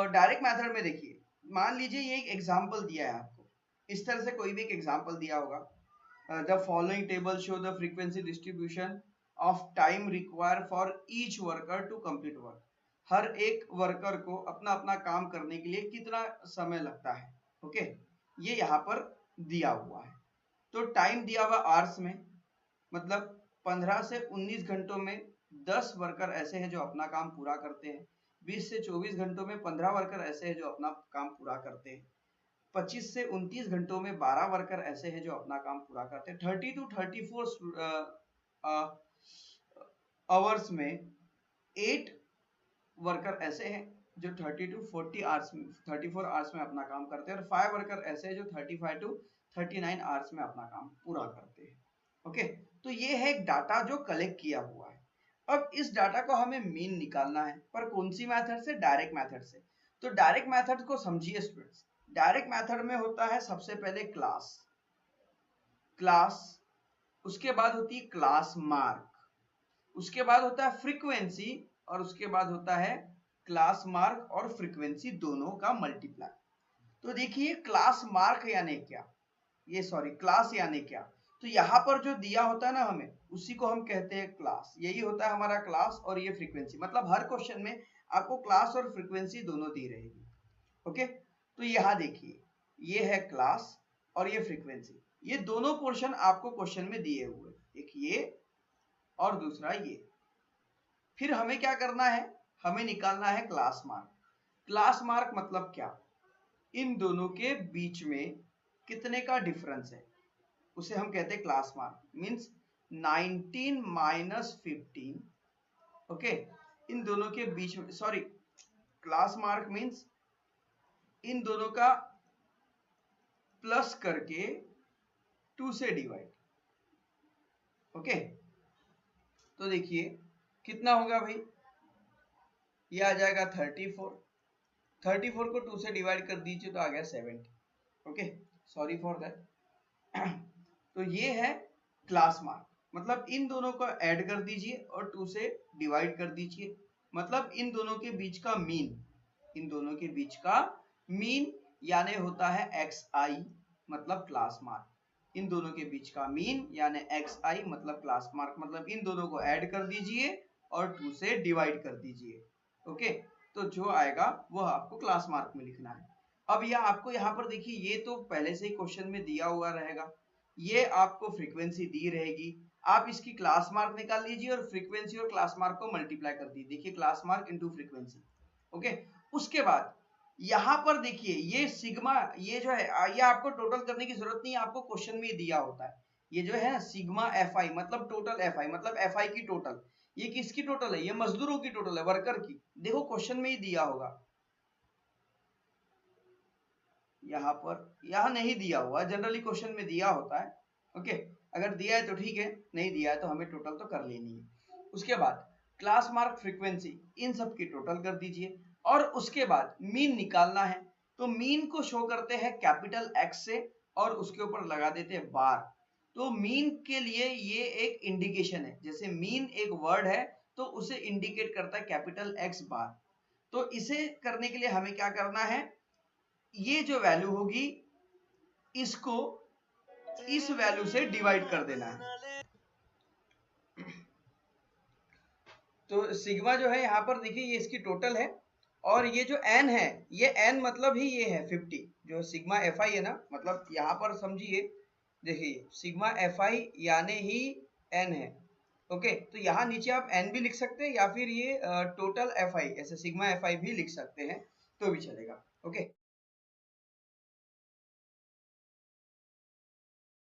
Direct method में देखिए, मान लीजिए ये एक एग्जांपल दिया है आपको, इस तरह से कोई भी एक एग्जांपल दिया होगा, the following table show the frequency distribution of time require for each worker to complete work. हर एक वर्कर को अपना अपना काम करने के लिए कितना समय लगता है। ओके, ये यहाँ पर दिया हुआ है। तो टाइम दिया हुआ आवर्स में, मतलब 15 से 19 घंटों में 10 वर्कर ऐसे हैं जो अपना काम पूरा करते हैं। 20 से 24 घंटों में 15 वर्कर ऐसे हैं जो अपना काम पूरा करते हैं। 25 से 29 घंटों में 12 वर्कर ऐसे हैं जो अपना काम पूरा करते हैं। 30 to 34 आवर्स में 8 वर्कर ऐसे हैं जो 30 to 40 आवर्स में 34 आवर्स में अपना काम करते हैं, और 5 वर्कर ऐसे हैं जो 35 to 39 आवर्स में अपना काम पूरा करते हैं। ओके, तो ये है एक डाटा जो कलेक्ट किया हुआ है। अब इस डाटा को हमें मीन निकालना है, पर कौन सी मेथड से? डायरेक्ट मेथड से। तो डायरेक्ट मेथड को समझिए स्टूडेंट्स। डायरेक्ट मेथड में होता है सबसे पहले क्लास, उसके बाद होती है क्लास मार्क, उसके बाद होता है फ्रीक्वेंसी, और उसके बाद होता है क्लास मार्क और फ्रीक्वेंसी दोनों का मल्टीप्लाई। तो देखिए क्लास मार्क यानी क्या, क्लास यानी क्या? तो यहाँ पर जो दिया होता है ना हमें, उसी को हम कहते हैं क्लास। यही होता है हमारा क्लास, और ये फ्रीक्वेंसी। मतलब हर क्वेश्चन में आपको क्लास और फ्रीक्वेंसी दोनों दी रहेगी। ओके, तो यहाँ देखिए ये है क्लास और ये फ्रीक्वेंसी, ये दोनों पोर्शन आपको क्वेश्चन में दिए हुए, एक ये और दूसरा ये। फिर हमें क्या करना है? हमें निकालना है क्लास मार्क। क्लास मार्क मतलब क्या? इन दोनों के बीच में कितने का डिफरेंस है, उसे हम कहते हैं class mark. Means 19 minus 15। Okay, इन दोनों के बीच में, क्लास मार्क मीन्स इन दोनों का प्लस करके 2 से डिवाइड। ओके, तो देखिए कितना होगा भाई, ये आ जाएगा 34 को 2 से डिवाइड कर दीजिए तो आ गया 70। Okay, sorry for that. तो ये है क्लास मार्क, मतलब इन दोनों को ऐड कर दीजिए और 2 से डिवाइड कर दीजिए, मतलब इन दोनों के बीच का मीन, इन दोनों के बीच का मीन यानी होता है xi, मतलब क्लास मार्क। इन दोनों के बीच का मीन यानी xi मतलब क्लास मार्क, मतलब इन दोनों को ऐड कर दीजिए और 2 से डिवाइड कर दीजिए। ओके, तो जो आएगा वो आपको क्लास मार्क में लिखना है। अब यह आपको यहाँ पर देखिए, ये तो पहले से ही क्वेश्चन में दिया हुआ रहेगा, ये आपको फ्रीक्वेंसी दी रहेगी, आप इसकी क्लास मार्क निकाल लीजिए और फ्रीक्वेंसी और क्लास मार्क को मल्टीप्लाई कर दीजिए। देखिए class mark into frequency. Okay, उसके बाद यहाँ पर देखिए ये सिग्मा, ये जो है ये आपको टोटल करने की जरूरत नहीं है, आपको क्वेश्चन में दिया होता है। ये जो है सिग्मा एफआई मतलब टोटल एफआई, मतलब एफआई की टोटल। ये किसकी टोटल है? ये मजदूरों की टोटल है, वर्कर की। देखो क्वेश्चन में ही दिया होगा, यहाँ पर, यहाँ नहीं दिया हुआ, जनरली क्वेश्चन में दिया होता है। ओके, अगर दिया है तो ठीक है, नहीं दिया है तो हमें टोटल तो कर लेनी है। उसके बाद क्लास मार्क, फ्रीक्वेंसी, इन सब की टोटल कर दीजिए, और उसके बाद मीन निकालना है। तो मीन को शो करते हैं कैपिटल एक्स से और उसके ऊपर लगा देते हैं बार। तो मीन के लिए ये एक इंडिकेशन है, जैसे मीन एक वर्ड है तो उसे इंडिकेट करता है कैपिटल एक्स बार। तो इसे करने के लिए हमें क्या करना है, ये जो वैल्यू होगी इसको इस वैल्यू से डिवाइड कर देना है। तो सिग्मा जो है यहाँ पर देखिए ये इसकी टोटल है, और ये जो n है, ये n मतलब ही ये है 50, जो सिग्मा fi है ना, मतलब यहाँ पर समझिए, देखिए सिग्मा fi यानी ही n है। ओके, तो यहाँ नीचे आप n भी लिख सकते हैं या फिर ये टोटल fi, ऐसे सिग्मा fi भी लिख सकते हैं तो भी चलेगा। ओके।